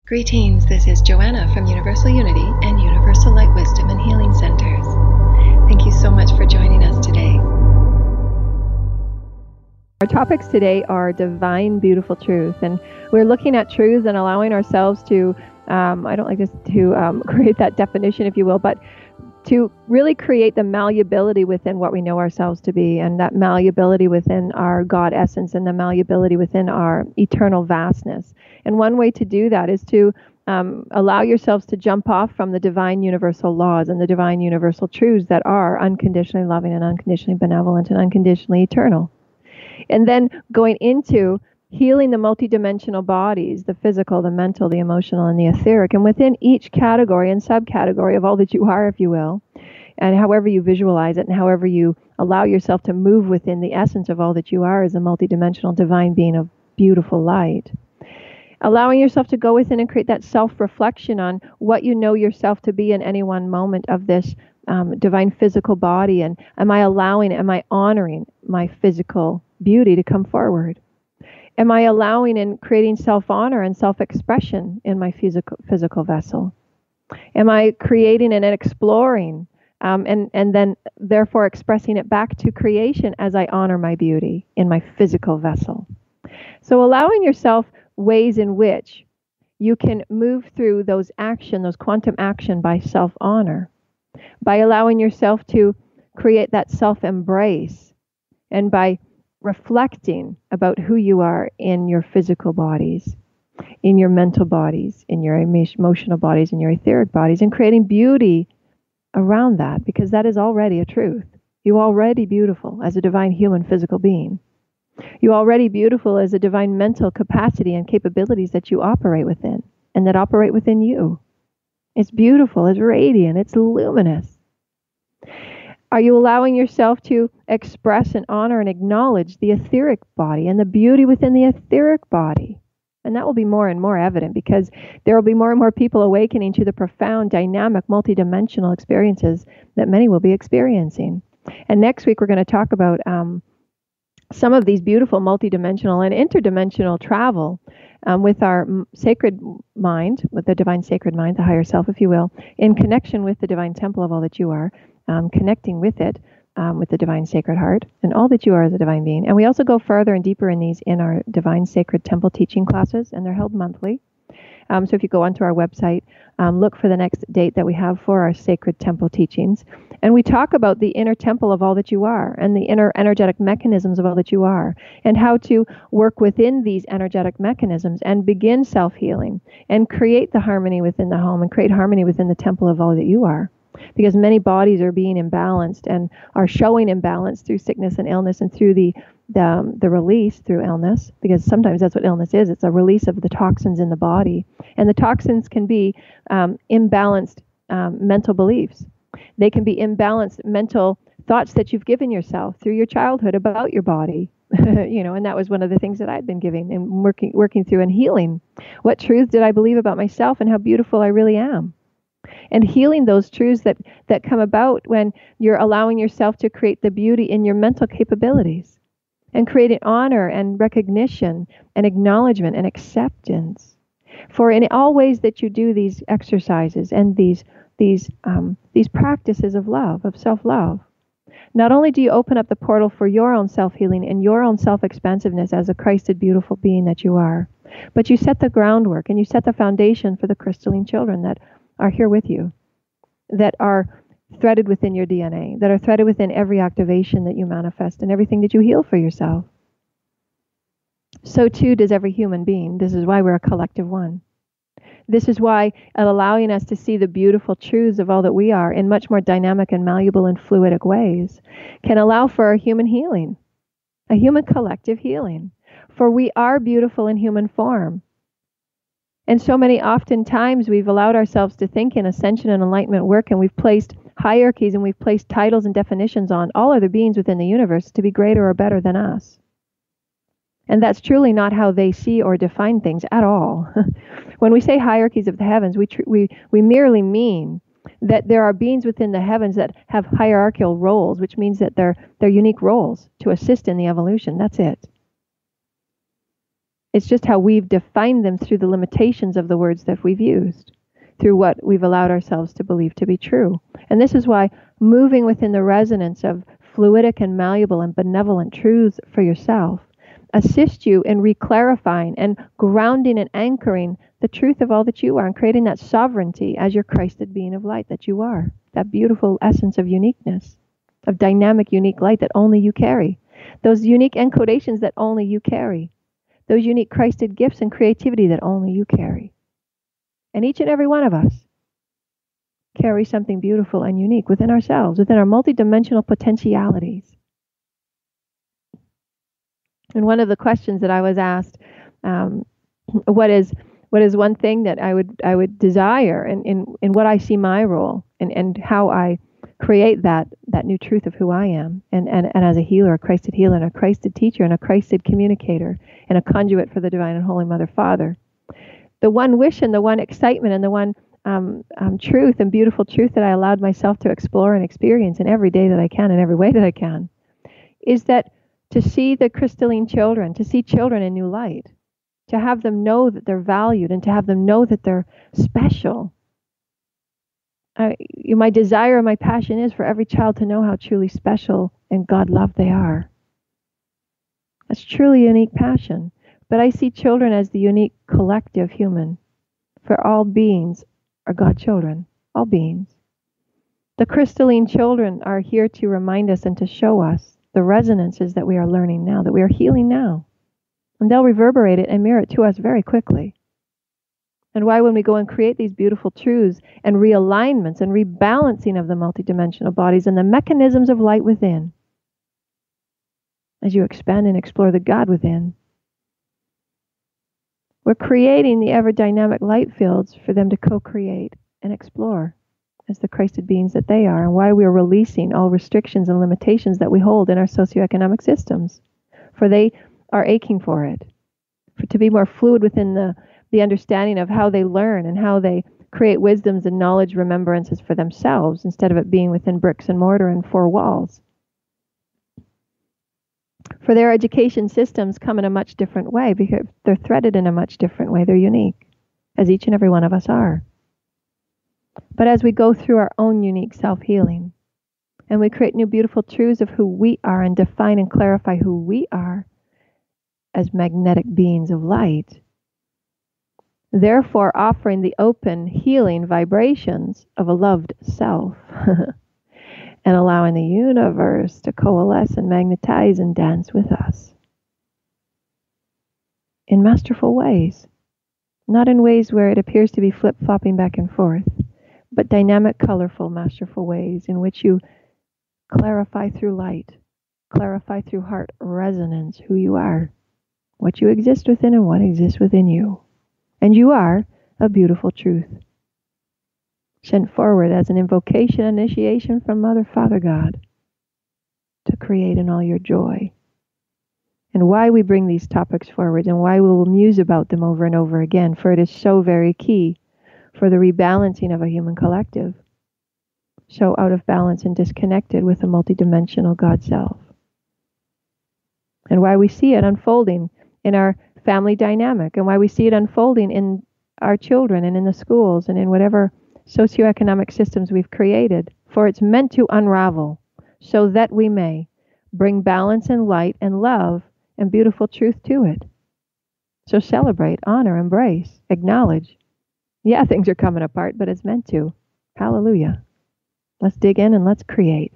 Greetings, this is Joanna from Universal Unity and Universal Light Wisdom and Healing Centers. Thank you so much for joining us today. Our topics today are divine, beautiful truth, and we're looking at truths and allowing ourselves to, I don't like this to create that definition, if you will, but to really create the malleability within what we know ourselves to be, and that malleability within our God essence and the malleability within our eternal vastness. And one way to do that is to allow yourselves to jump off from the divine universal laws and the divine universal truths that are unconditionally loving and unconditionally benevolent and unconditionally eternal. And then going into healing the multidimensional bodies, the physical, the mental, the emotional, and the etheric. And within each category and subcategory of all that you are, if you will, and however you visualize it and however you allow yourself to move within the essence of all that you are as a multidimensional divine being of beautiful light. Allowing yourself to go within and create that self-reflection on what you know yourself to be in any one moment of this divine physical body. And am I honoring my physical beauty to come forward? Am I allowing and creating self-honor and self-expression in my physical vessel? Am I creating and exploring and then therefore expressing it back to creation as I honor my beauty in my physical vessel? So allowing yourself ways in which you can move through those quantum action by self-honor, by allowing yourself to create that self-embrace, and by reflecting about who you are in your physical bodies, in your mental bodies, in your emotional bodies, in your etheric bodies, and creating beauty around that, because that is already a truth. You're already beautiful as a divine human physical being. You're already beautiful as a divine mental capacity and capabilities that you operate within and that operate within you. It's beautiful, it's radiant, it's luminous. Are you allowing yourself to express and honor and acknowledge the etheric body and the beauty within the etheric body? And that will be more and more evident, because there will be more and more people awakening to the profound, dynamic, multidimensional experiences that many will be experiencing. And next week, we're going to talk about some of these beautiful multidimensional and interdimensional travel with our sacred mind, with the divine sacred mind, the higher self, if you will, in connection with the divine temple of all that you are. Connecting with it, with the divine sacred heart and all that you are as a divine being. And we also go further and deeper in these in our divine sacred temple teaching classes, and they're held monthly. So if you go onto our website, look for the next date that we have for our sacred temple teachings. And we talk about the inner temple of all that you are and the inner energetic mechanisms of all that you are, and how to work within these energetic mechanisms and begin self-healing and create the harmony within the home and create harmony within the temple of all that you are. Because many bodies are being imbalanced and are showing imbalance through sickness and illness and through the release through illness, because sometimes that's what illness is. It's a release of the toxins in the body. And the toxins can be imbalanced mental beliefs. They can be imbalanced mental thoughts that you've given yourself through your childhood about your body. And that was one of the things that I'd been giving and working through and healing. What truth did I believe about myself and how beautiful I really am? And healing those truths that come about when you're allowing yourself to create the beauty in your mental capabilities and creating honor and recognition and acknowledgement and acceptance. For in all ways that you do these exercises and these practices of love, of self-love, not only do you open up the portal for your own self-healing and your own self-expansiveness as a Christed, beautiful being that you are, but you set the groundwork and you set the foundation for the crystalline children that are here with you, that are threaded within your DNA, that are threaded within every activation that you manifest and everything that you heal for yourself. So too does every human being. This is why we're a collective one. This is why allowing us to see the beautiful truths of all that we are in much more dynamic and malleable and fluidic ways can allow for a human healing, a human collective healing. For we are beautiful in human form. And so many oftentimes we've allowed ourselves to think in ascension and enlightenment work, and we've placed hierarchies and we've placed titles and definitions on all other beings within the universe to be greater or better than us. And that's truly not how they see or define things at all. When we say hierarchies of the heavens, we merely mean that there are beings within the heavens that have hierarchical roles, which means that they're unique roles to assist in the evolution. That's it. It's just how we've defined them through the limitations of the words that we've used, through what we've allowed ourselves to believe to be true. And this is why moving within the resonance of fluidic and malleable and benevolent truths for yourself assist you in reclarifying and grounding and anchoring the truth of all that you are and creating that sovereignty as your Christed being of light that you are, that beautiful essence of uniqueness, of dynamic, unique light that only you carry, those unique encodations that only you carry, those unique Christed gifts and creativity that only you carry. And each and every one of us carry something beautiful and unique within ourselves, within our multidimensional potentialities. And one of the questions that I was asked, what is one thing that I would desire in what I see my role and how I create that new truth of who I am and as a healer, a Christed healer, and a Christed teacher, and a Christed communicator, and a conduit for the Divine and Holy Mother Father. The one wish and the one excitement and the one truth and beautiful truth that I allowed myself to explore and experience in every day that I can, in every way that I can, is that to see the crystalline children, to see children in new light, to have them know that they're valued and to have them know that they're special. My desire and my passion is for every child to know how truly special and God-loved they are. That's truly a unique passion. But I see children as the unique collective human. For all beings are God children, all beings. The crystalline children are here to remind us and to show us the resonances that we are learning now, that we are healing now. And they'll reverberate it and mirror it to us very quickly. And why when we go and create these beautiful truths and realignments and rebalancing of the multidimensional bodies and the mechanisms of light within, as you expand and explore the God within, we're creating the ever-dynamic light fields for them to co-create and explore as the Christed beings that they are, and why we're releasing all restrictions and limitations that we hold in our socioeconomic systems. For they are aching for it, to be more fluid within the understanding of how they learn and how they create wisdoms and knowledge remembrances for themselves instead of it being within bricks and mortar and four walls. For their education systems come in a much different way because they're threaded in a much different way. They're unique, as each and every one of us are. But as we go through our own unique self-healing and we create new beautiful truths of who we are and define and clarify who we are as magnetic beings of light, therefore offering the open, healing vibrations of a loved self and allowing the universe to coalesce and magnetize and dance with us in masterful ways, not in ways where it appears to be flip-flopping back and forth, but dynamic, colorful, masterful ways in which you clarify through light, clarify through heart resonance who you are, what you exist within and what exists within you. And you are a beautiful truth, sent forward as an invocation, initiation from Mother, Father, God, to create in all your joy. And why we bring these topics forward and why we will muse about them over and over again, for it is so very key for the rebalancing of a human collective, so out of balance and disconnected with the multidimensional God Self. And why we see it unfolding in our family dynamic, and why we see it unfolding in our children and in the schools and in whatever socioeconomic systems we've created, for it's meant to unravel so that we may bring balance and light and love and beautiful truth to it. So celebrate, honor, embrace, acknowledge. Yeah, things are coming apart, but it's meant to. Hallelujah. Let's dig in and let's create.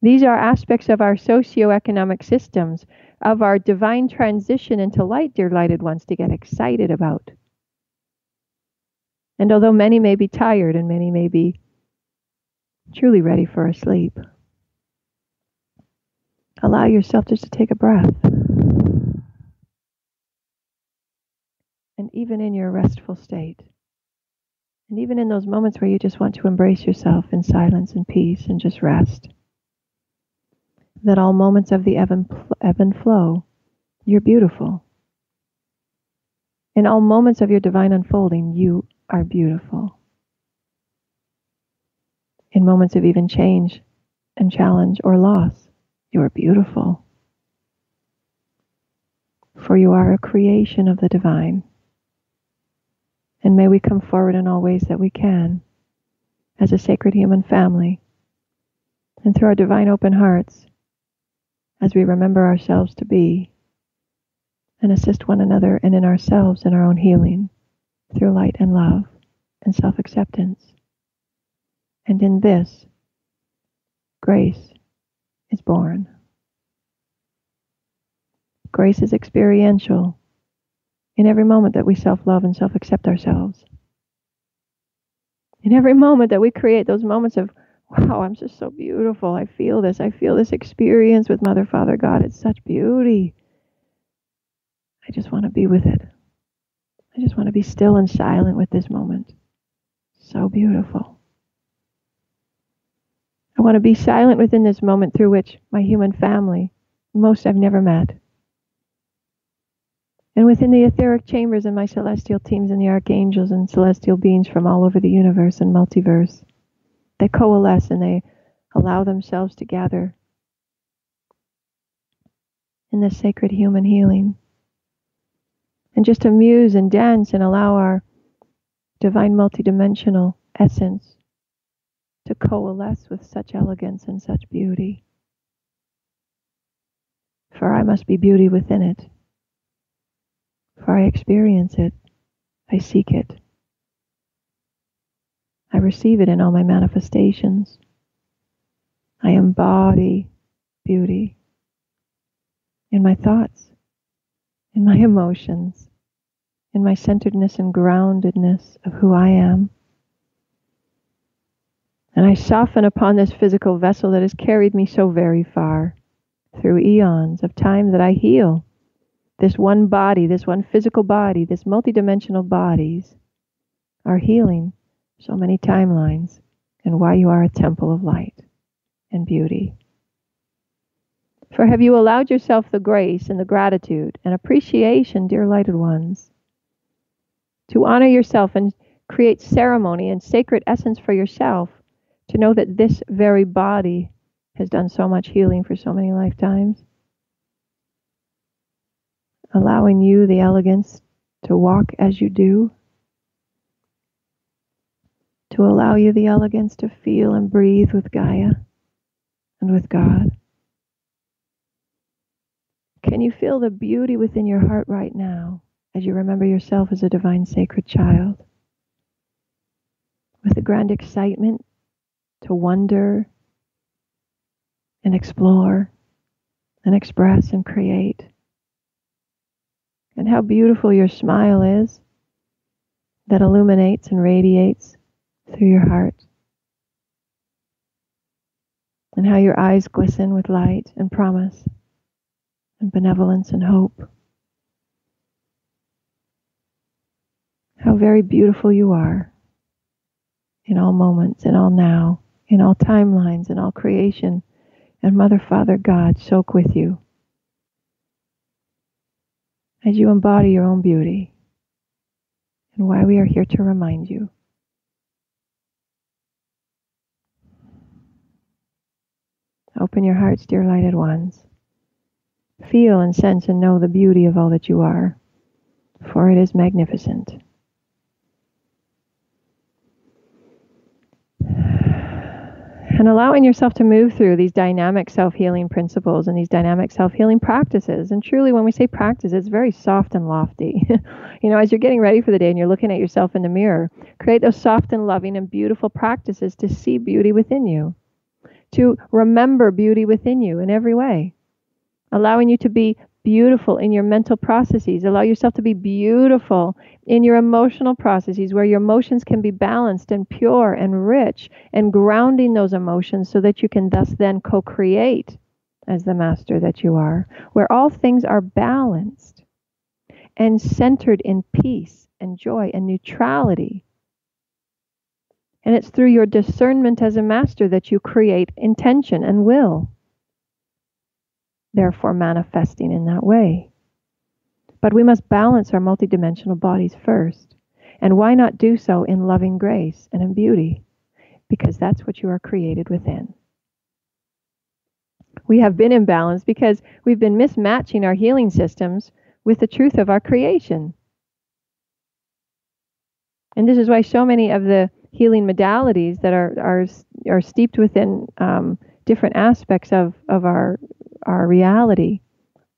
These are aspects of our socioeconomic systems, of our divine transition into light, dear lighted ones, to get excited about. And although many may be tired and many may be truly ready for a sleep, allow yourself just to take a breath. And even in your restful state, and even in those moments where you just want to embrace yourself in silence and peace and just rest, that all moments of the ebb and flow, you're beautiful. In all moments of your divine unfolding, you are beautiful. In moments of even change and challenge or loss, you are beautiful. for you are a creation of the divine. And may we come forward in all ways that we can as a sacred human family, and through our divine open hearts, as we remember ourselves to be, and assist one another and in ourselves in our own healing through light and love and self-acceptance. And in this, grace is born. Grace is experiential in every moment that we self-love and self-accept ourselves. In every moment that we create those moments of, wow, I'm just so beautiful. I feel this experience with Mother, Father, God. It's such beauty. I just want to be with it. I just want to be still and silent with this moment. So beautiful. I want to be silent within this moment through which my human family, most I've never met, and within the etheric chambers and my celestial teams and the archangels and celestial beings from all over the universe and multiverse, they coalesce and they allow themselves to gather in this sacred human healing. And just to muse and dance and allow our divine multidimensional essence to coalesce with such elegance and such beauty. For I must be beauty within it. For I experience it. I seek it. I receive it in all my manifestations. I embody beauty in my thoughts, in my emotions, in my centeredness and groundedness of who I am. And I soften upon this physical vessel that has carried me so very far through eons of time that I heal. This one body, this one physical body, this multidimensional bodies are healing so many timelines, and why you are a temple of light and beauty. For have you allowed yourself the grace and the gratitude and appreciation, dear lighted ones, to honor yourself and create ceremony and sacred essence for yourself, to know that this very body has done so much healing for so many lifetimes, allowing you the elegance to walk as you do, to allow you the elegance to feel and breathe with Gaia and with God. Can you feel the beauty within your heart right now as you remember yourself as a divine sacred child? With a grand excitement to wonder and explore and express and create. And how beautiful your smile is that illuminates and radiates through your heart. And how your eyes glisten with light and promise and benevolence and hope. How very beautiful you are in all moments, in all now, in all timelines, in all creation. And Mother, Father, God soak with you as you embody your own beauty, and why we are here to remind you. Open your hearts, dear lighted ones. Feel and sense and know the beauty of all that you are, for it is magnificent. And allowing yourself to move through these dynamic self-healing principles and these dynamic self-healing practices. And truly, when we say practice, it's very soft and lofty. As you're getting ready for the day and you're looking at yourself in the mirror, create those soft and loving and beautiful practices to see beauty within you, to remember beauty within you in every way, allowing you to be beautiful in your mental processes. Allow yourself to be beautiful in your emotional processes, where your emotions can be balanced and pure and rich, and grounding those emotions so that you can thus then co-create as the master that you are, where all things are balanced and centered in peace and joy and neutrality. And it's through your discernment as a master that you create intention and will, therefore manifesting in that way. But we must balance our multidimensional bodies first. And why not do so in loving grace and in beauty? Because that's what you are created within. We have been imbalanced because we've been mismatching our healing systems with the truth of our creation. And this is why so many of the healing modalities that are steeped within different aspects of our reality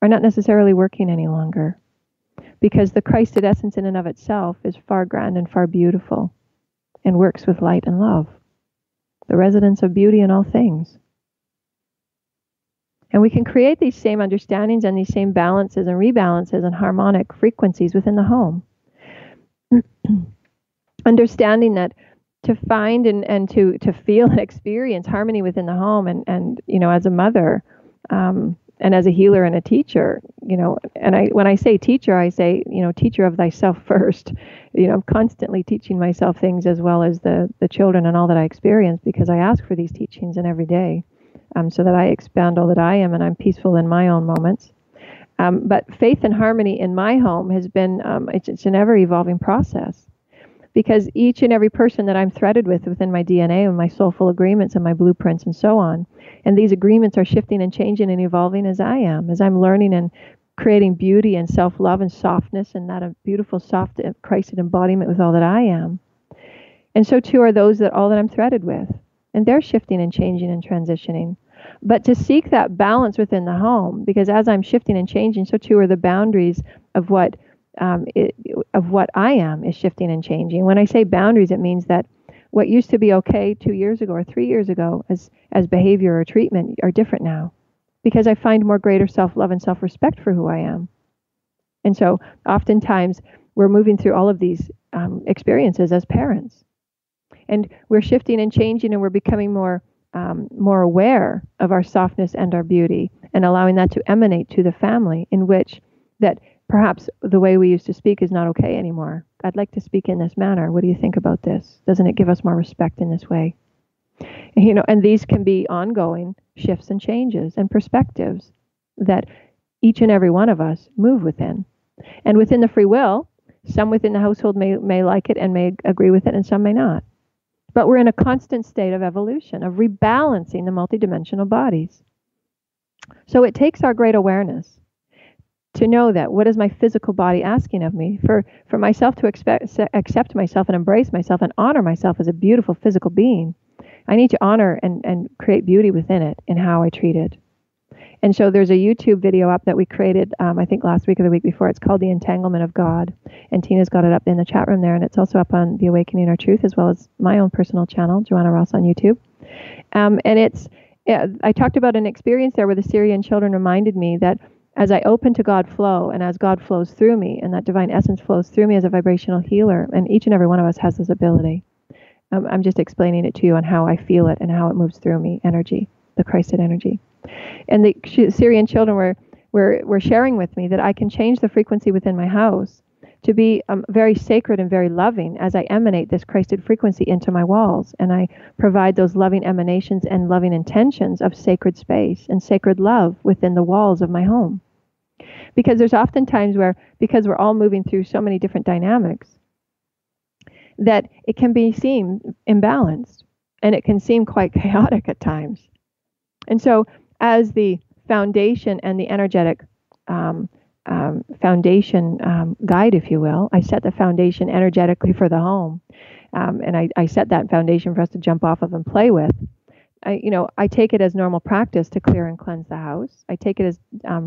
are not necessarily working any longer, because the Christed essence in and of itself is far grand and far beautiful and works with light and love, the residence of beauty in all things. And we can create these same understandings and these same balances and rebalances and harmonic frequencies within the home. Understanding that to find and to feel and experience harmony within the home, and as a mother, and as a healer and a teacher, and when I say teacher, I say, teacher of thyself first. I'm constantly teaching myself things, as well as the children and all that I experience, because I ask for these teachings in every day, so that I expand all that I am and I'm peaceful in my own moments. But faith and harmony in my home has been, it's an ever evolving process. Because each and every person that I'm threaded with within my DNA and my soulful agreements and my blueprints and so on, and these agreements are shifting and changing and evolving as I am, as I'm learning and creating beauty and self-love and softness and that a beautiful, soft, Christed embodiment with all that I am. And so too are those that all that I'm threaded with. And they're shifting and changing and transitioning. But to seek that balance within the home, because as I'm shifting and changing, so too are the boundaries of what I am is shifting and changing. When I say boundaries, it means that what used to be okay 2 years ago or 3 years ago as behavior or treatment are different now, because I find more greater self-love and self-respect for who I am. And so oftentimes we're moving through all of these experiences as parents, and we're shifting and changing, and we're becoming more aware of our softness and our beauty, and allowing that to emanate to the family, in which that perhaps the way we used to speak is not okay anymore. I'd like to speak in this manner. What do you think about this? Doesn't it give us more respect in this way? And these can be ongoing shifts and changes and perspectives that each and every one of us move within. And within the free will, some within the household may like it and may agree with it, and some may not. But we're in a constant state of evolution, of rebalancing the multidimensional bodies. So it takes our great awareness to know that, what is my physical body asking of me? For myself to accept myself and embrace myself and honor myself as a beautiful physical being, I need to honor and create beauty within it in how I treat it. And so there's a YouTube video up that we created, I think last week or the week before. It's called The Entanglement of God. And Tina's got it up in the chat room there. And it's also up on The Awakening Our Truth, as well as my own personal channel, Joanna Ross, on YouTube. I talked about an experience there where the Syrian children reminded me that as I open to God flow, and as God flows through me, and that divine essence flows through me as a vibrational healer, and each and every one of us has this ability. I'm just explaining it to you on how I feel it and how it moves through me, energy, the Christed energy. And the Syrian children were sharing with me that I can change the frequency within my house to be very sacred and very loving as I emanate this Christed frequency into my walls. And I provide those loving emanations and loving intentions of sacred space and sacred love within the walls of my home. Because there's often times where, because we're all moving through so many different dynamics, that it can seem imbalanced, and it can seem quite chaotic at times. And so as the foundation and the energetic foundation guide, if you will, I set the foundation energetically for the home. And I set that foundation for us to jump off of and play with. I take it as normal practice to clear and cleanse the house. I take it as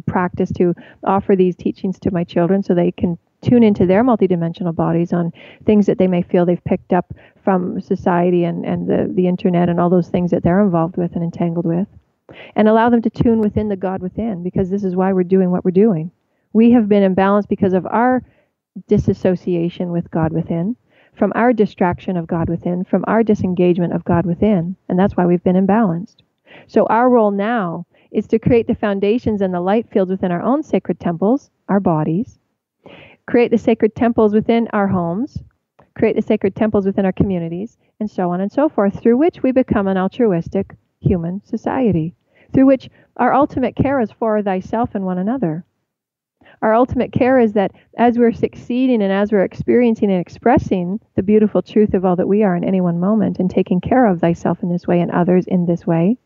practice to offer these teachings to my children so they can tune into their multidimensional bodies on things that they may feel they've picked up from society and the internet and all those things that they're involved with and entangled with. And allow them to tune within the God within, because this is why we're doing what we're doing. We have been imbalanced because of our disassociation with God within, from our distraction of God within, from our disengagement of God within, and that's why we've been imbalanced. So our role now is to create the foundations and the light fields within our own sacred temples, our bodies, create the sacred temples within our homes, create the sacred temples within our communities, and so on and so forth, through which we become an altruistic human society, through which our ultimate care is for thyself and one another. Our ultimate care is that as we're succeeding and as we're experiencing and expressing the beautiful truth of all that we are in any one moment, and taking care of thyself in this way and others in this way,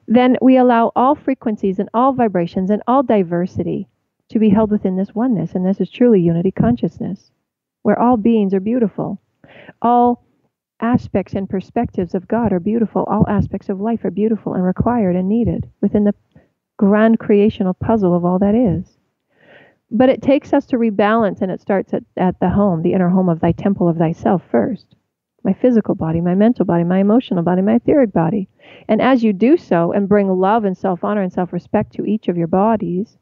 then we allow all frequencies and all vibrations and all diversity to be held within this oneness. And this is truly unity consciousness, where all beings are beautiful. All aspects and perspectives of God are beautiful. All aspects of life are beautiful and required and needed within the grand creational puzzle of all that is. But it takes us to rebalance, and it starts at the home, the inner home of thy temple of thyself first. My physical body, my mental body, my emotional body, my etheric body. And as you do so and bring love and self-honor and self-respect to each of your bodies,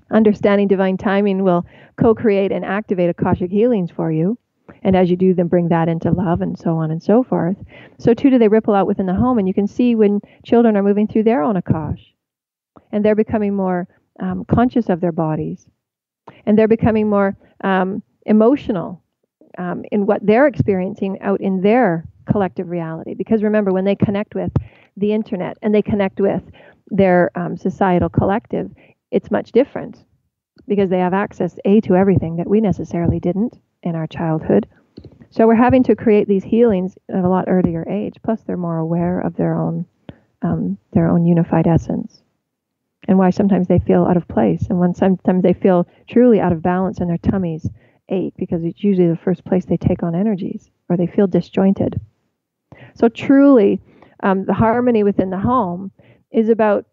understanding divine timing will co-create and activate Akashic healings for you. And as you do, then bring that into love and so on and so forth. So too do they ripple out within the home. And you can see when children are moving through their own Akash. And they're becoming more conscious of their bodies. And they're becoming more emotional in what they're experiencing out in their collective reality. Because remember, when they connect with the internet and they connect with their societal collective, it's much different because they have access, to everything that we necessarily didn't in our childhood. So we're having to create these healings at a lot earlier age. Plus, they're more aware of their own unified essence, and why sometimes they feel out of place, and when sometimes they feel truly out of balance and their tummies ache, because it's usually the first place they take on energies, or they feel disjointed. So truly, the harmony within the home is about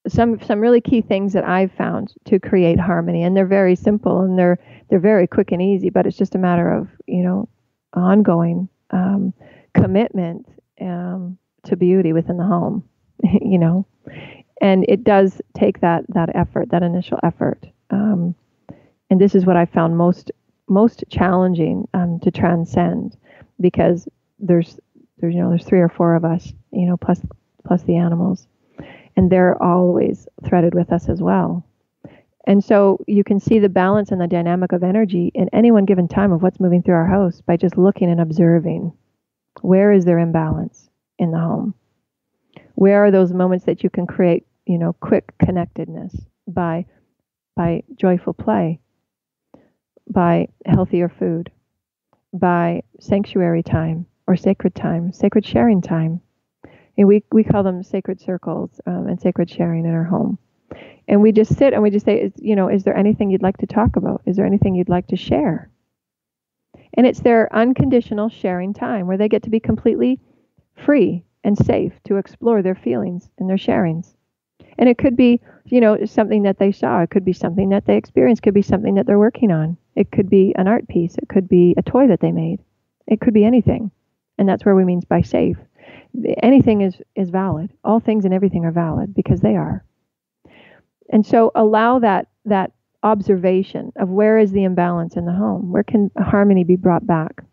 some really key things that I've found to create harmony, and they're very simple and they're very quick and easy. But it's just a matter of ongoing commitment to beauty within the home, and it does take that effort, that initial effort. And this is what I found most challenging to transcend, because there's 3 or 4 of us, plus the animals. And they're always threaded with us as well. And so you can see the balance and the dynamic of energy in any one given time of what's moving through our house by just looking and observing. Where is there imbalance in the home? Where are those moments that you can create, quick connectedness by joyful play, by healthier food, by sanctuary time or sacred time, sacred sharing time? And we call them sacred circles and sacred sharing in our home. And we just sit and we just say, is there anything you'd like to talk about? Is there anything you'd like to share? And it's their unconditional sharing time where they get to be completely free and safe to explore their feelings and their sharings. And it could be, something that they saw. It could be something that they experienced. It could be something that they're working on. It could be an art piece. It could be a toy that they made. It could be anything. And that's where we mean by safe. Anything is valid. All things and everything are valid because they are. And so allow that observation of where is the imbalance in the home? Where can harmony be brought back?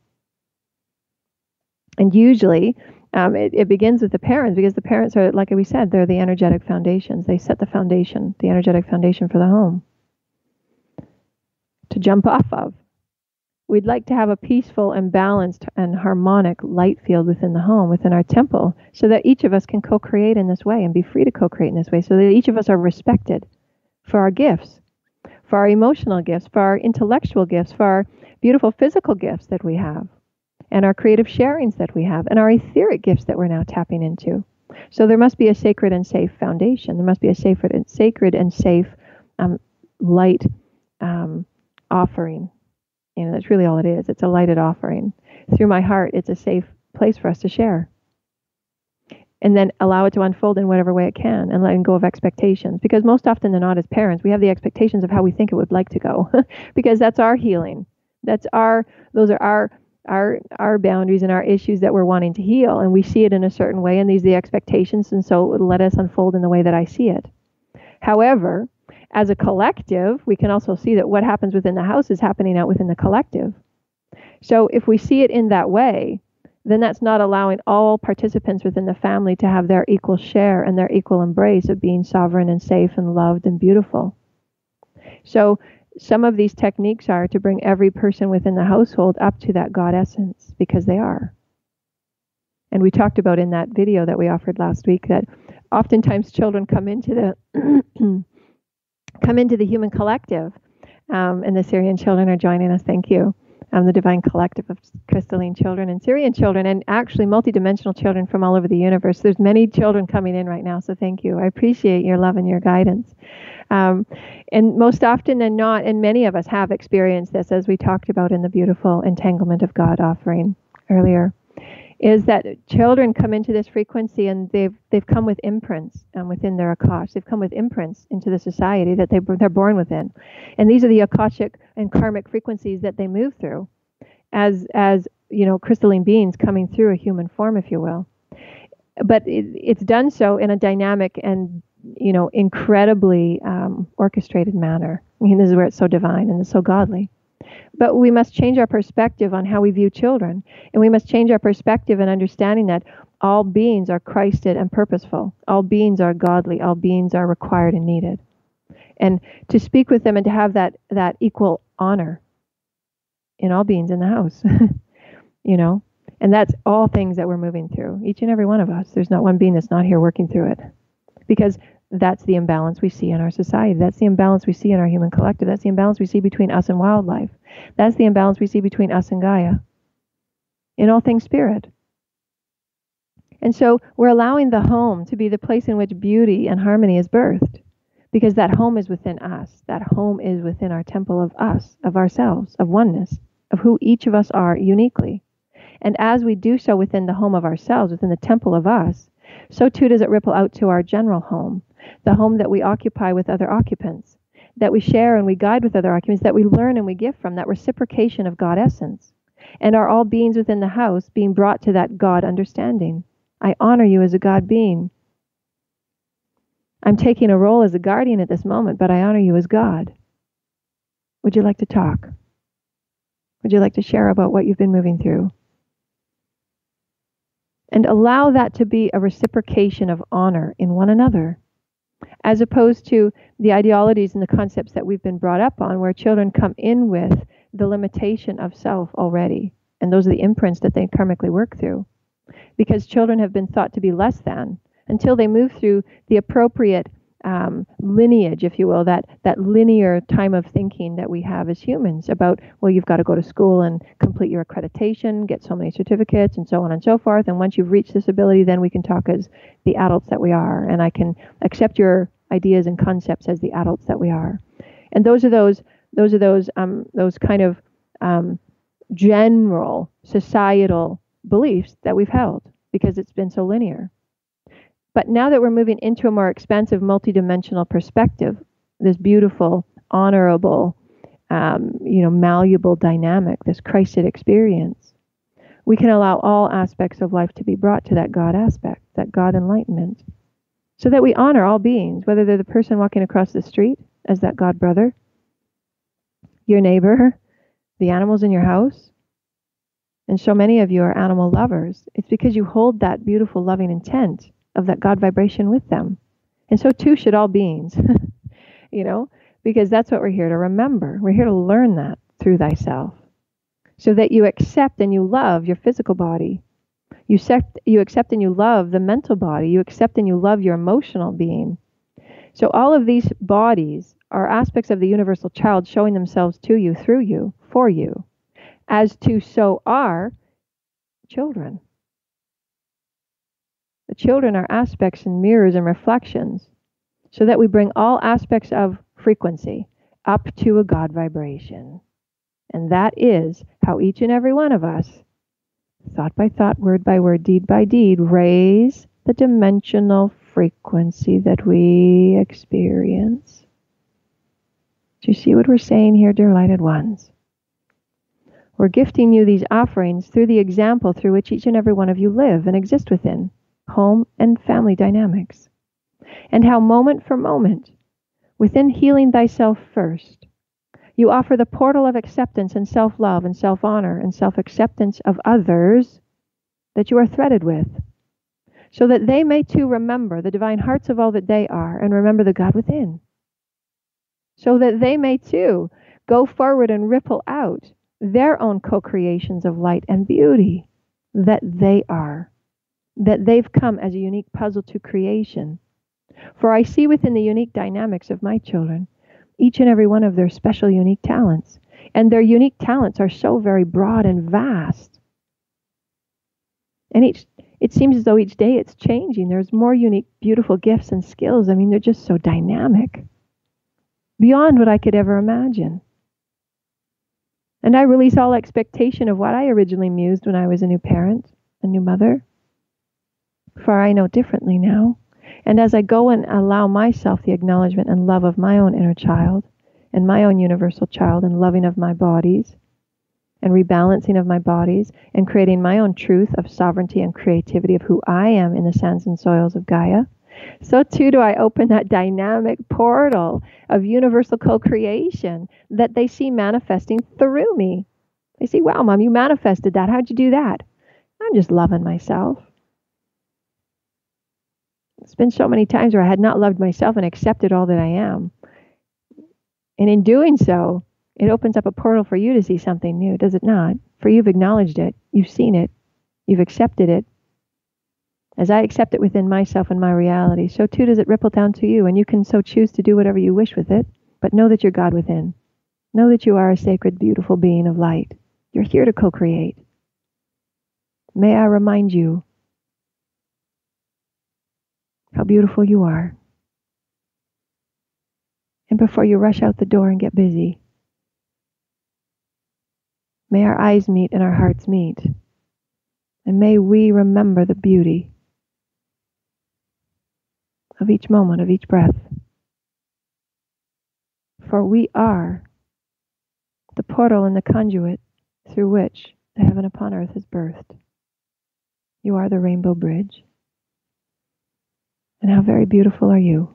And usually it begins with the parents, because the parents are, like we said, they're the energetic foundations. They set the foundation, the energetic foundation for the home to jump off of. We'd like to have a peaceful and balanced and harmonic light field within the home, within our temple, so that each of us can co-create in this way and be free to co-create in this way, so that each of us are respected for our gifts, for our emotional gifts, for our intellectual gifts, for our beautiful physical gifts that we have, and our creative sharings that we have, and our etheric gifts that we're now tapping into. So there must be a sacred and safe foundation. There must be a sacred and safe light offering. That's really all it is. It's a lighted offering. Through my heart, it's a safe place for us to share. And then allow it to unfold in whatever way it can, and letting go of expectations. Because most often than not, as parents, we have the expectations of how we think it would like to go. Because that's our healing. Those are our boundaries and our issues that we're wanting to heal. And we see it in a certain way, and these are the expectations, and so let us unfold in the way that I see it. However, as a collective, we can also see that what happens within the house is happening out within the collective. So if we see it in that way, then that's not allowing all participants within the family to have their equal share and their equal embrace of being sovereign and safe and loved and beautiful. So some of these techniques are to bring every person within the household up to that God essence, because they are. And we talked about in that video that we offered last week that oftentimes children come into the human collective, and the Syrian children are joining us. Thank you. the divine collective of crystalline children and Syrian children, and actually multidimensional children from all over the universe. There's many children coming in right now, so thank you. I appreciate your love and your guidance. And most often than not, and many of us have experienced this, as we talked about in the beautiful Entanglement of God offering earlier, is that children come into this frequency and they've come with imprints within their Akash. They've come with imprints into the society that they're born within. And these are the Akashic and karmic frequencies that they move through as crystalline beings coming through a human form, if you will. But it's done so in a dynamic and incredibly orchestrated manner. I mean, this is where it's so divine and it's so godly. But we must change our perspective on how we view children. And we must change our perspective in understanding that all beings are Christed and purposeful. All beings are godly. All beings are required and needed. And to speak with them and to have that equal honor in all beings in the house, And that's all things that we're moving through, each and every one of us. There's not one being that's not here working through it. Because that's the imbalance we see in our society. That's the imbalance we see in our human collective. That's the imbalance we see between us and wildlife. That's the imbalance we see between us and Gaia. In all things spirit. And so we're allowing the home to be the place in which beauty and harmony is birthed. Because that home is within us. That home is within our temple of us, of ourselves, of oneness, of who each of us are uniquely. And as we do so within the home of ourselves, within the temple of us, so too does it ripple out to our general home, the home that we occupy with other occupants, that we share and we guide with other occupants, that we learn and we give from, that reciprocation of God essence. And are all beings within the house being brought to that God understanding? I honor you as a God being. I'm taking a role as a guardian at this moment, but I honor you as God. Would you like to talk? Would you like to share about what you've been moving through? And allow that to be a reciprocation of honor in one another, as opposed to the ideologies and the concepts that we've been brought up on, where children come in with the limitation of self already. And those are the imprints that they karmically work through. Because children have been thought to be less than until they move through the appropriate lineage, if you will, that linear time of thinking that we have as humans about, well, you've got to go to school and complete your accreditation, get so many certificates, and so on and so forth. And once you've reached this ability, then we can talk as the adults that we are, and I can accept your ideas and concepts as the adults that we are. And those are those kind of general societal beliefs that we've held because it's been so linear. But now that we're moving into a more expansive, multidimensional perspective, this beautiful, honorable, malleable dynamic, this Christed experience, we can allow all aspects of life to be brought to that God aspect, that God enlightenment, so that we honor all beings, whether they're the person walking across the street as that God brother, your neighbor, the animals in your house. And so many of you are animal lovers. It's because you hold that beautiful, loving intent of that God vibration with them. And so too should all beings, because that's what we're here to remember. We're here to learn that through thyself, so that you accept and you love your physical body. You accept and you love the mental body. You accept and you love your emotional being. So all of these bodies are aspects of the universal child showing themselves to you, through you, for you, as to so are children. The children are aspects and mirrors and reflections, so that we bring all aspects of frequency up to a God vibration. And that is how each and every one of us, thought by thought, word by word, deed by deed, raise the dimensional frequency that we experience. Do you see what we're saying here, dear lighted ones? We're gifting you these offerings through the example through which each and every one of you live and exist within. Home and family dynamics, and how moment for moment, within healing thyself first, you offer the portal of acceptance and self-love and self-honor and self-acceptance of others that you are threaded with, so that they may too remember the divine hearts of all that they are and remember the God within, so that they may too go forward and ripple out their own co-creations of light and beauty that they are, that they've come as a unique puzzle to creation. For I see within the unique dynamics of my children, each and every one of their special unique talents, And their unique talents are so very broad and vast. And it seems as though each day it's changing. There's more unique, beautiful gifts and skills. I mean, they're just so dynamic, beyond what I could ever imagine. And I release all expectation of what I originally mused when I was a new parent, a new mother. For I know differently now. And as I go and allow myself the acknowledgement and love of my own inner child, and my own universal child, and loving of my bodies, and rebalancing of my bodies, and creating my own truth of sovereignty and creativity of who I am in the sands and soils of Gaia, so too do I open that dynamic portal of universal co-creation that they see manifesting through me. They see, wow, Mom, you manifested that. How'd you do that? I'm just loving myself. It's been so many times where I had not loved myself and accepted all that I am. And in doing so, it opens up a portal for you to see something new, does it not? For you've acknowledged it, you've seen it, you've accepted it. As I accept it within myself and my reality, so too does it ripple down to you, and you can so choose to do whatever you wish with it, but know that you're God within. Know that you are a sacred, beautiful being of light. You're here to co-create. May I remind you how beautiful you are. And before you rush out the door and get busy, may our eyes meet and our hearts meet. And may we remember the beauty of each moment, of each breath. For we are the portal and the conduit through which the heaven upon earth is birthed. You are the rainbow bridge. And how very beautiful are you,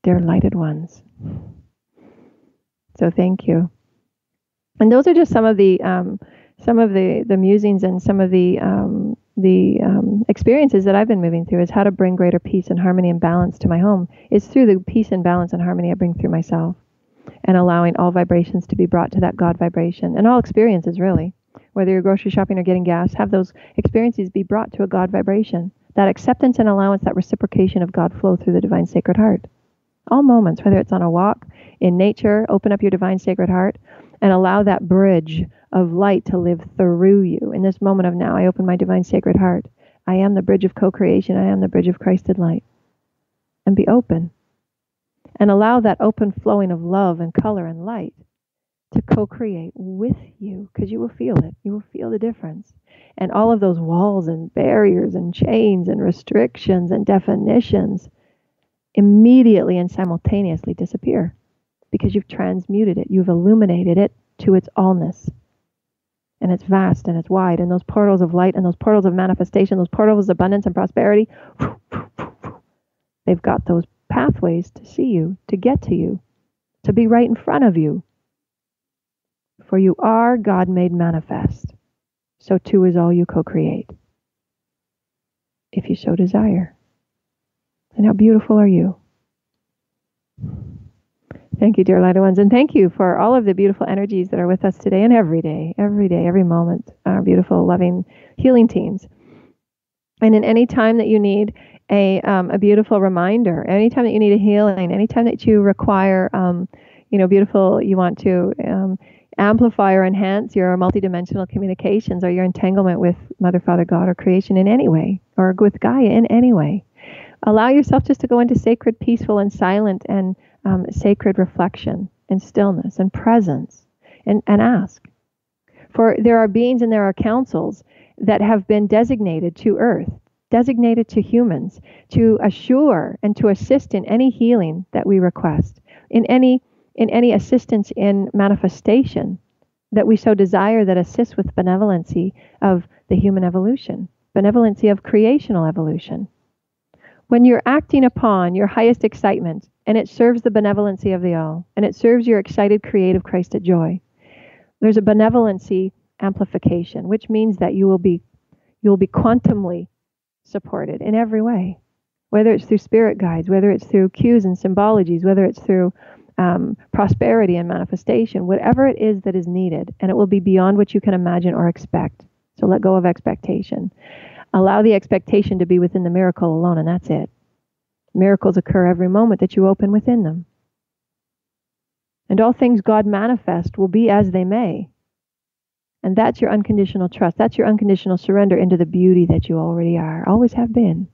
dear lighted ones. So thank you. And those are just some of the musings and some of the experiences that I've been moving through, is how to bring greater peace and harmony and balance to my home. It's through the peace and balance and harmony I bring through myself, and allowing all vibrations to be brought to that God vibration, and all experiences really, whether you're grocery shopping or getting gas, have those experiences be brought to a God vibration. That acceptance and allowance, that reciprocation of God flow through the divine sacred heart. All moments, whether it's on a walk, in nature, open up your divine sacred heart and allow that bridge of light to live through you. In this moment of now, I open my divine sacred heart. I am the bridge of co-creation. I am the bridge of Christed light. And be open. And allow that open flowing of love and color and light to co-create with you, because you will feel it. You will feel the difference. And all of those walls and barriers and chains and restrictions and definitions immediately and simultaneously disappear, because you've transmuted it. You've illuminated it to its allness. And it's vast and it's wide. And those portals of light and those portals of manifestation, those portals of abundance and prosperity, they've got those pathways to see you, to get to you, to be right in front of you. For you are God made manifest. So too is all you co-create, if you so desire. And how beautiful are you? Thank you, dear lighted ones. And thank you for all of the beautiful energies that are with us today and every day, every moment. Our beautiful, loving, healing teams. And in any time that you need a beautiful reminder, anytime that you need a healing, anytime that you require, beautiful, you want to amplify or enhance your multidimensional communications or your entanglement with Mother, Father, God, or creation in any way, or with Gaia in any way. Allow yourself just to go into sacred, peaceful, and silent and sacred reflection and stillness and presence, and ask. For there are beings and there are councils that have been designated to Earth, designated to humans, to assure and to assist in any healing that we request, in any assistance in manifestation that we so desire, that assists with benevolency of the human evolution, benevolency of creational evolution. When you're acting upon your highest excitement, and it serves the benevolency of the all, and it serves your excited, creative, Christed joy, there's a benevolency amplification, which means that you will be quantumly supported in every way, whether it's through spirit guides, whether it's through cues and symbologies, whether it's through prosperity and manifestation, whatever it is that is needed, and it will be beyond what you can imagine or expect. So let go of expectation. Allow the expectation to be within the miracle alone, and that's it. Miracles occur every moment that you open within them. And all things God manifest will be as they may. And that's your unconditional trust. That's your unconditional surrender into the beauty that you already are, always have been.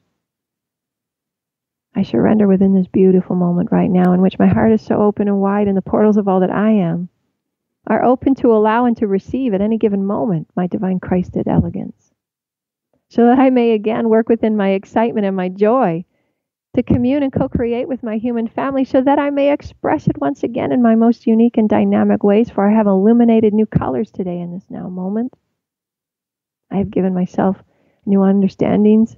I surrender within this beautiful moment right now in which my heart is so open and wide, and the portals of all that I am are open to allow and to receive at any given moment my divine Christed elegance, so that I may again work within my excitement and my joy to commune and co-create with my human family, so that I may express it once again in my most unique and dynamic ways, for I have illuminated new colors today in this now moment. I have given myself new understandings,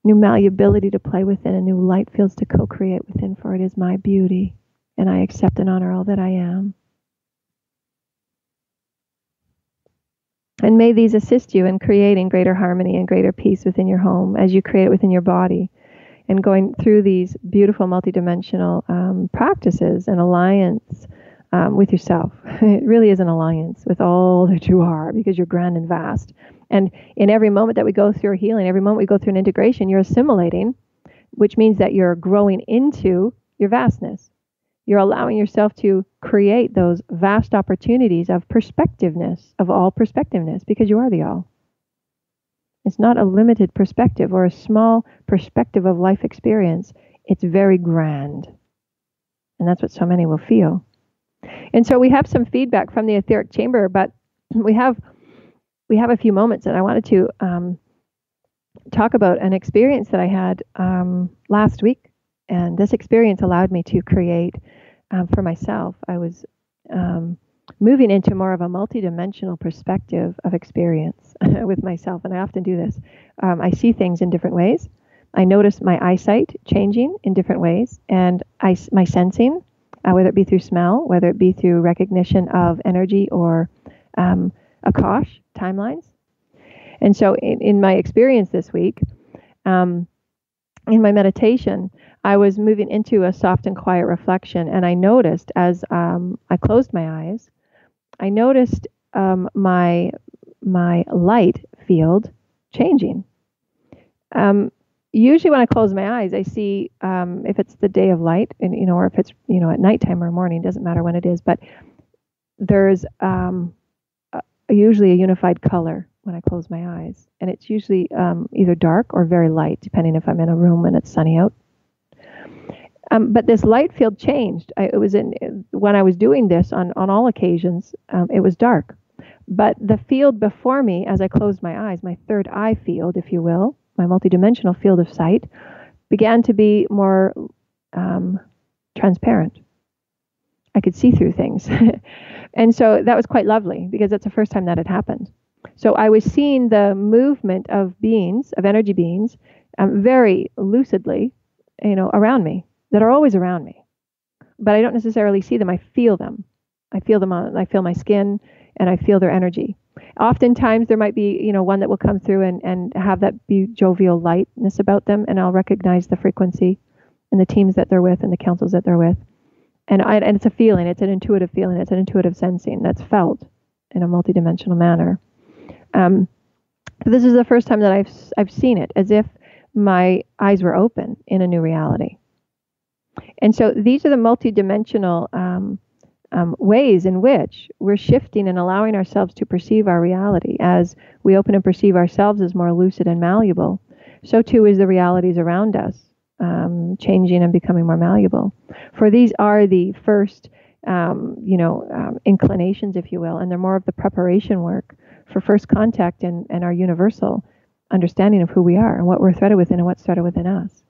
new malleability to play within, and new light fields to co-create within, for it is my beauty, and I accept and honor all that I am. And may these assist you in creating greater harmony and greater peace within your home as you create it within your body, and going through these beautiful multidimensional practices and alliance with yourself. It really is an alliance with all that you are, because you're grand and vast. And in every moment that we go through a healing, every moment we go through an integration, you're assimilating, which means that you're growing into your vastness. You're allowing yourself to create those vast opportunities of perspectiveness, of all perspectiveness, because you are the all. It's not a limited perspective or a small perspective of life experience. It's very grand. And that's what so many will feel. And so we have some feedback from the etheric chamber, but we have a few moments, and I wanted to talk about an experience that I had last week. And this experience allowed me to create for myself. I was moving into more of a multidimensional perspective of experience with myself, and I often do this. I see things in different ways. I notice my eyesight changing in different ways, and my sensing, whether it be through smell, whether it be through recognition of energy or Akash timelines. And so in my experience this week, in my meditation, I was moving into a soft and quiet reflection, and I noticed as I closed my eyes, I noticed my light field changing. Usually when I close my eyes, I see if it's the day of light, and or if it's at nighttime or morning, doesn't matter when it is, but there's usually a unified color when I close my eyes, and it's usually either dark or very light, depending if I'm in a room and it's sunny out. But this light field changed. When I was doing this on all occasions, it was dark. But the field before me, as I closed my eyes, my third eye field, if you will, my multidimensional field of sight, began to be more transparent. I could see through things. And so that was quite lovely, because that's the first time that had happened. So I was seeing the movement of beings, of energy beings, very lucidly, around me, that are always around me. But I don't necessarily see them. I feel them. I feel them I feel my skin, and I feel their energy. Oftentimes there might be, one that will come through and have that be jovial lightness about them, and I'll recognize the frequency and the teams that they're with and the councils that they're with. And it's a feeling. It's an intuitive feeling. It's an intuitive sensing that's felt in a multidimensional manner. This is the first time that I've seen it, as if my eyes were open in a new reality. And so these are the multidimensional ways in which we're shifting and allowing ourselves to perceive our reality. As we open and perceive ourselves as more lucid and malleable, so too is the realities around us changing and becoming more malleable. For these are the first, inclinations, if you will, and they're more of the preparation work for first contact and our universal understanding of who we are and what we're threaded within and what's threaded within us.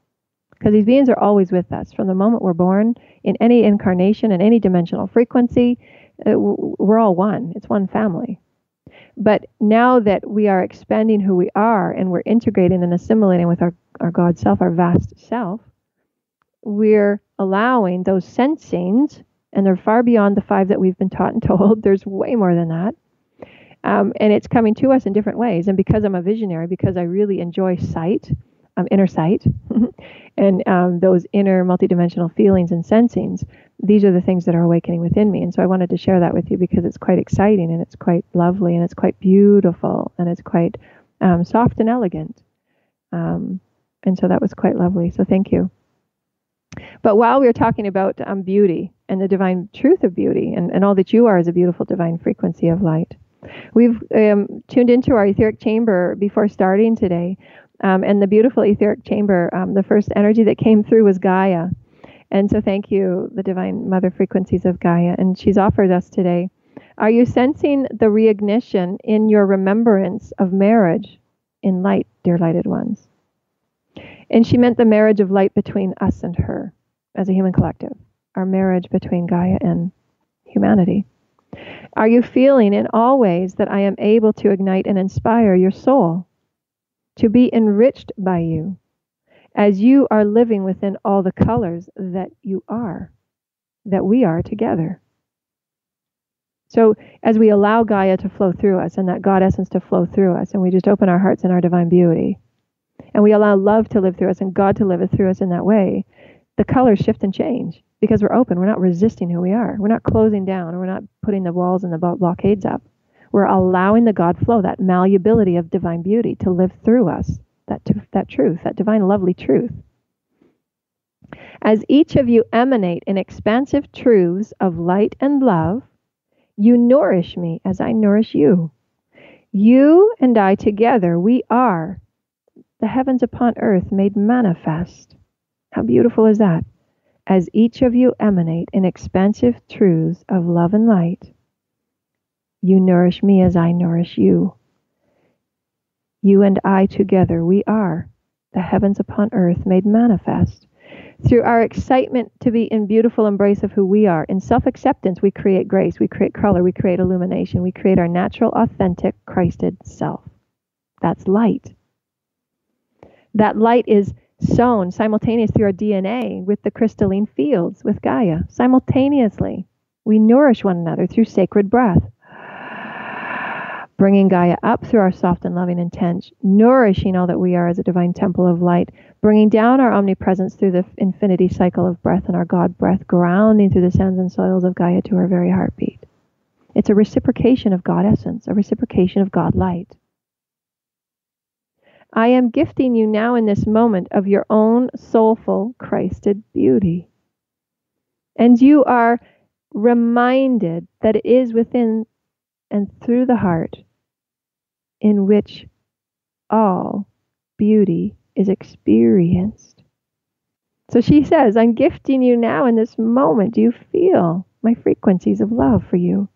Because these beings are always with us from the moment we're born, in any incarnation, in any dimensional frequency. We're all one. It's one family. But now that we are expanding who we are, and we're integrating and assimilating with our God self, our vast self, we're allowing those sensings, and they're far beyond the 5 that we've been taught and told. There's way more than that. And it's coming to us in different ways. And because I'm a visionary, because I really enjoy sight, inner sight, and those inner multidimensional feelings and sensings, these are the things that are awakening within me. And so I wanted to share that with you, because it's quite exciting, and it's quite lovely, and it's quite beautiful, and it's quite soft and elegant. And so that was quite lovely. So thank you. But while we were talking about beauty and the divine truth of beauty and all that you are is a beautiful divine frequency of light, we've tuned into our etheric chamber before starting today. And the beautiful etheric chamber, the first energy that came through was Gaia. And so thank you, the divine mother frequencies of Gaia. And she's offered us today. Are you sensing the reignition in your remembrance of marriage in light, dear lighted ones? And she meant the marriage of light between us and her as a human collective, our marriage between Gaia and humanity. Are you feeling in all ways that I am able to ignite and inspire your soul to be enriched by you as you are living within all the colors that you are, that we are together? So as we allow Gaia to flow through us and that God essence to flow through us, and we just open our hearts in our divine beauty, and we allow love to live through us and God to live through us in that way, the colors shift and change because we're open. We're not resisting who we are. We're not closing down. We're not putting the walls and the blockades up. We're allowing the God flow, that malleability of divine beauty to live through us, that truth, that divine lovely truth. As each of you emanate in expansive truths of light and love, you nourish me as I nourish you. You and I together, we are the heavens upon earth made manifest. How beautiful is that? As each of you emanate in expansive truths of love and light, you nourish me as I nourish you. You and I together, we are the heavens upon earth made manifest. Through our excitement to be in beautiful embrace of who we are, in self-acceptance, we create grace, we create color, we create illumination, we create our natural, authentic, Christed self. That's light. That light is sown simultaneous through our DNA with the crystalline fields, with Gaia. Simultaneously, we nourish one another through sacred breath, bringing Gaia up through our soft and loving intent, nourishing all that we are as a divine temple of light, bringing down our omnipresence through the infinity cycle of breath and our God breath, grounding through the sands and soils of Gaia to our very heartbeat. It's a reciprocation of God essence, a reciprocation of God light. I am gifting you now in this moment of your own soulful Christed beauty. And you are reminded that it is within and through the heart in which all beauty is experienced. So she says, I'm gifting you now in this moment. Do you feel my frequencies of love for you?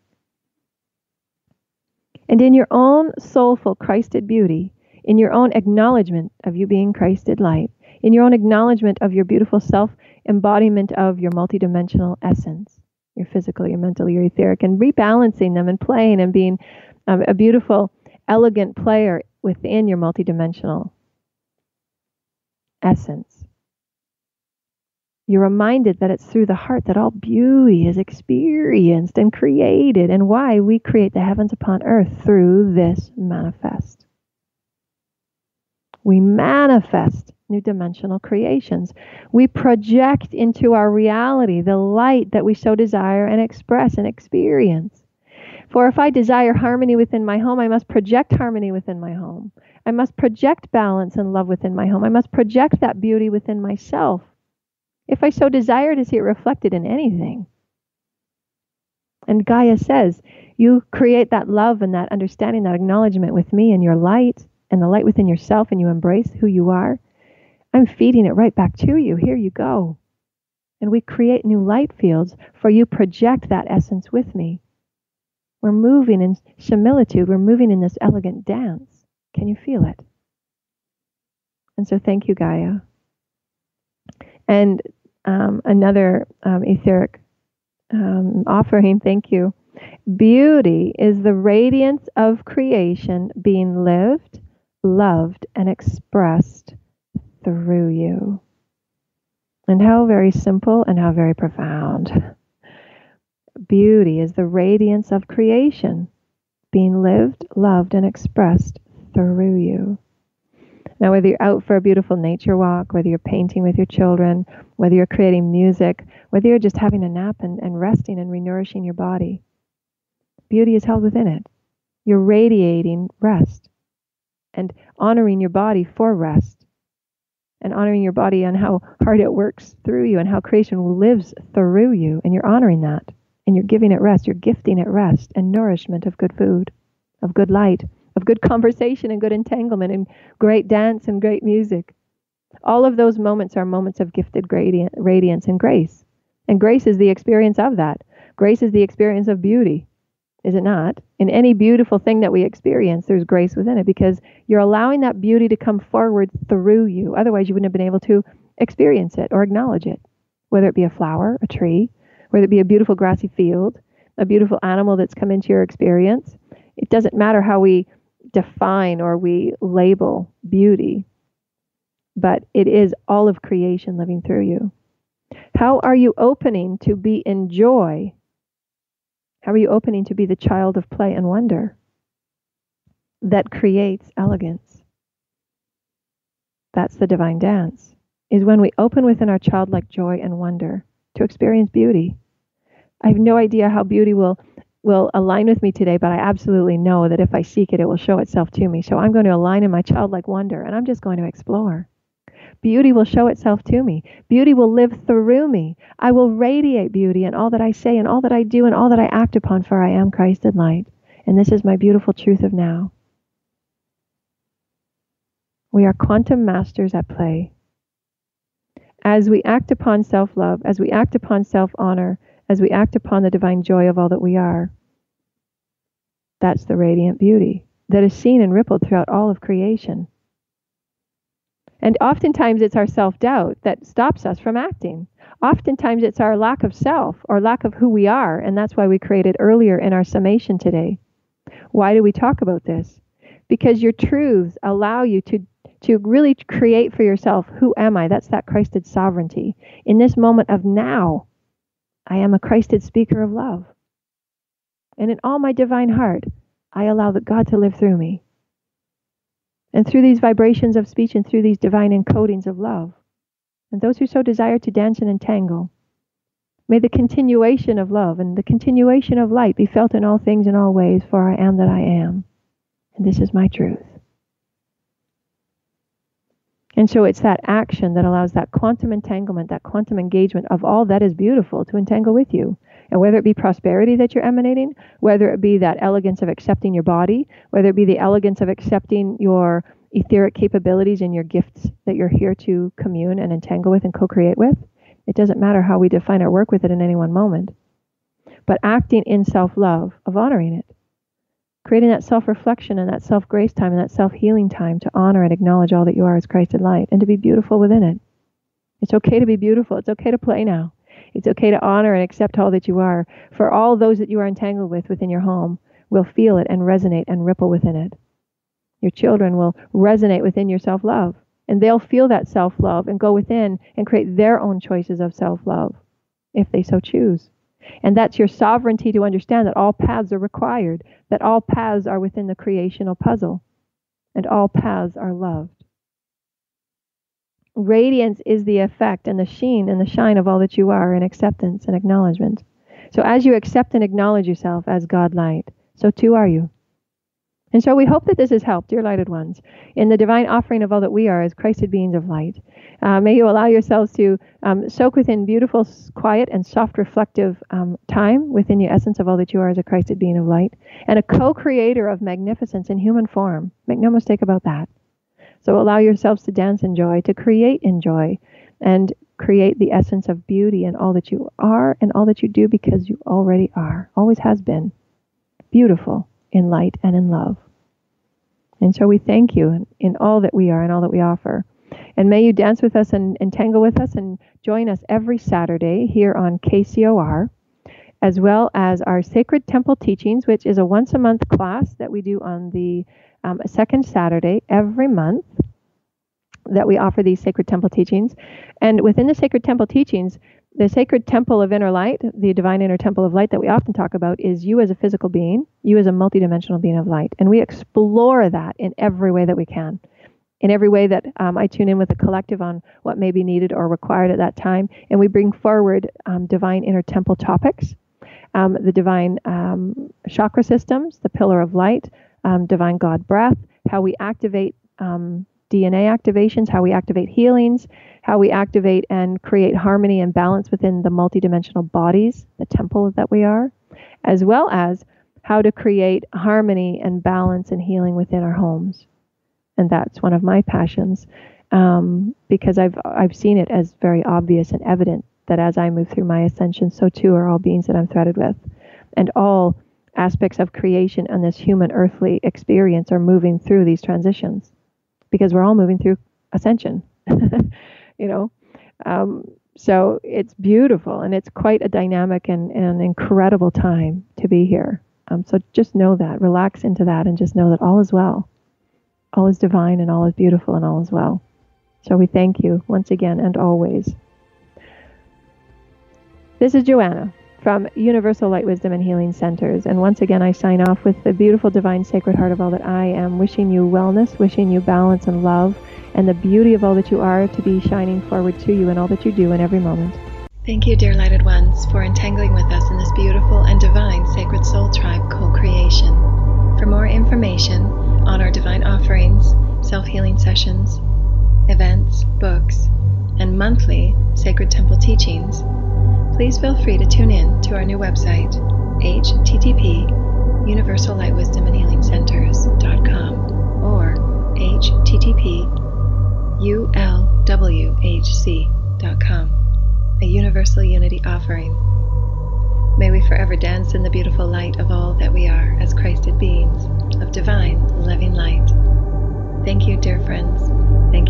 And in your own soulful Christed beauty, in your own acknowledgement of you being Christed light, in your own acknowledgement of your beautiful self-embodiment of your multidimensional essence, your physical, your mental, your etheric, and rebalancing them and playing and being a beautiful, elegant player within your multidimensional essence. You're reminded that it's through the heart that all beauty is experienced and created, and why we create the heavens upon earth through this manifest. We manifest new dimensional creations. We project into our reality the light that we so desire and express and experience. For if I desire harmony within my home, I must project harmony within my home. I must project balance and love within my home. I must project that beauty within myself, if I so desire to see it reflected in anything. And Gaia says, you create that love and that understanding, that acknowledgement with me and your light, and the light within yourself, and you embrace who you are. I'm feeding it right back to you. Here you go. And we create new light fields for you. Project that essence with me. We're moving in similitude. We're moving in this elegant dance. Can you feel it? And so thank you, Gaia. And another etheric offering, thank you. Beauty is the radiance of creation being lived, loved, and expressed through you. And how very simple and how very profound. Beauty is the radiance of creation being lived, loved, and expressed through you. Now, whether you're out for a beautiful nature walk, whether you're painting with your children, whether you're creating music, whether you're just having a nap and resting and renourishing your body, beauty is held within it. You're radiating rest and honoring your body for rest. and honoring your body and how hard it works through you and how creation lives through you. And you're honoring that. And you're giving it rest. You're gifting it rest and nourishment of good food, of good light, of good conversation and good entanglement and great dance and great music. All of those moments are moments of gifted radiance and grace. And grace is the experience of that. Grace is the experience of beauty, is it not? In any beautiful thing that we experience, there's grace within it because you're allowing that beauty to come forward through you. Otherwise, you wouldn't have been able to experience it or acknowledge it, whether it be a flower, a tree, whether it be a beautiful grassy field, a beautiful animal that's come into your experience. It doesn't matter how we define or we label beauty, but it is all of creation living through you. How are you opening to be in joy? How are you opening to be the child of play and wonder that creates elegance? That's the divine dance, is when we open within our childlike joy and wonder to experience beauty. I have no idea how beauty will align with me today, but I absolutely know that if I seek it, it will show itself to me. So I'm going to align in my childlike wonder, and I'm just going to explore. Beauty will show itself to me. Beauty will live through me. I will radiate beauty in all that I say and all that I do and all that I act upon, for I am Christ in light. And this is my beautiful truth of now. We are quantum masters at play. As we act upon self-love, as we act upon self-honor, as we act upon the divine joy of all that we are, that's the radiant beauty that is seen and rippled throughout all of creation. And oftentimes it's our self-doubt that stops us from acting. Oftentimes it's our lack of self or lack of who we are, and that's why we created earlier in our summation today. Why do we talk about this? Because your truths allow you to really create for yourself, who am I? That's that Christed sovereignty. In this moment of now, I am a Christed speaker of love. And in all my divine heart, I allow the God to live through me. And through these vibrations of speech and through these divine encodings of love. And those who so desire to dance and entangle, may the continuation of love and the continuation of light be felt in all things in all ways, for I am that I am. And this is my truth. And so it's that action that allows that quantum entanglement, that quantum engagement of all that is beautiful to entangle with you. And whether it be prosperity that you're emanating, whether it be that elegance of accepting your body, whether it be the elegance of accepting your etheric capabilities and your gifts that you're here to commune and entangle with and co-create with, it doesn't matter how we define our work with it in any one moment. But acting in self-love, of honoring it, creating that self-reflection and that self-grace time and that self-healing time to honor and acknowledge all that you are as Christ in light and to be beautiful within it. It's okay to be beautiful. It's okay to play now. It's okay to honor and accept all that you are. For all those that you are entangled with within your home will feel it and resonate and ripple within it. Your children will resonate within your self-love. And they'll feel that self-love and go within and create their own choices of self-love, if they so choose. And that's your sovereignty to understand that all paths are required, that all paths are within the creational puzzle, and all paths are loved. Radiance is the effect and the sheen and the shine of all that you are in acceptance and acknowledgement. So as you accept and acknowledge yourself as God light, so too are you. And so we hope that this has helped, dear lighted ones, in the divine offering of all that we are as Christed beings of light. May you allow yourselves to soak within beautiful, quiet, and soft, reflective time within your essence of all that you are as a Christed being of light, and a co-creator of magnificence in human form. Make no mistake about that. So allow yourselves to dance in joy, to create in joy, and create the essence of beauty in all that you are and all that you do, because you already are, always has been, beautiful in light and in love. And so we thank you in all that we are and all that we offer. And may you dance with us and entangle with us and join us every Saturday here on KCOR, as well as our Sacred Temple Teachings, which is a once-a-month class that we do on the second Saturday every month, that we offer these Sacred Temple Teachings. And within the Sacred Temple Teachings, the Sacred Temple of Inner Light, the Divine Inner Temple of Light that we often talk about, is you as a physical being, you as a multidimensional being of light. And we explore that in every way that we can. In every way that I tune in with the collective on what may be needed or required at that time. And we bring forward divine inner temple topics, the divine chakra systems, the pillar of light, divine God breath, how we activate DNA activations, how we activate healings, how we activate and create harmony and balance within the multidimensional bodies, the temple that we are, as well as how to create harmony and balance and healing within our homes. And that's one of my passions, because I've seen it as very obvious and evident that as I move through my ascension, so too are all beings that I'm threaded with. And all aspects of creation and this human earthly experience are moving through these transitions, because we're all moving through ascension, you know. So it's beautiful, and it's quite a dynamic and incredible time to be here. So just know that, relax into that, and just know that all is well. All is divine, and all is beautiful, and all is well. So we thank you once again and always. This is Joanna from Universal Light Wisdom and Healing Centers. And once again, I sign off with the beautiful divine sacred heart of all that I am, wishing you wellness, wishing you balance and love, and the beauty of all that you are to be shining forward to you in all that you do in every moment. Thank you, dear lighted ones, for entangling with us in this beautiful and divine sacred soul tribe co-creation. For more information on our divine offerings, self-healing sessions, events, books, and monthly sacred temple teachings, please feel free to tune in to our new website, http://universallightwisdomandhealingcenters.com or http://ulwhc.com, a universal unity offering. May we forever dance in the beautiful light of all that we are as Christed beings of divine, loving light. Thank you, dear friends. Thank you.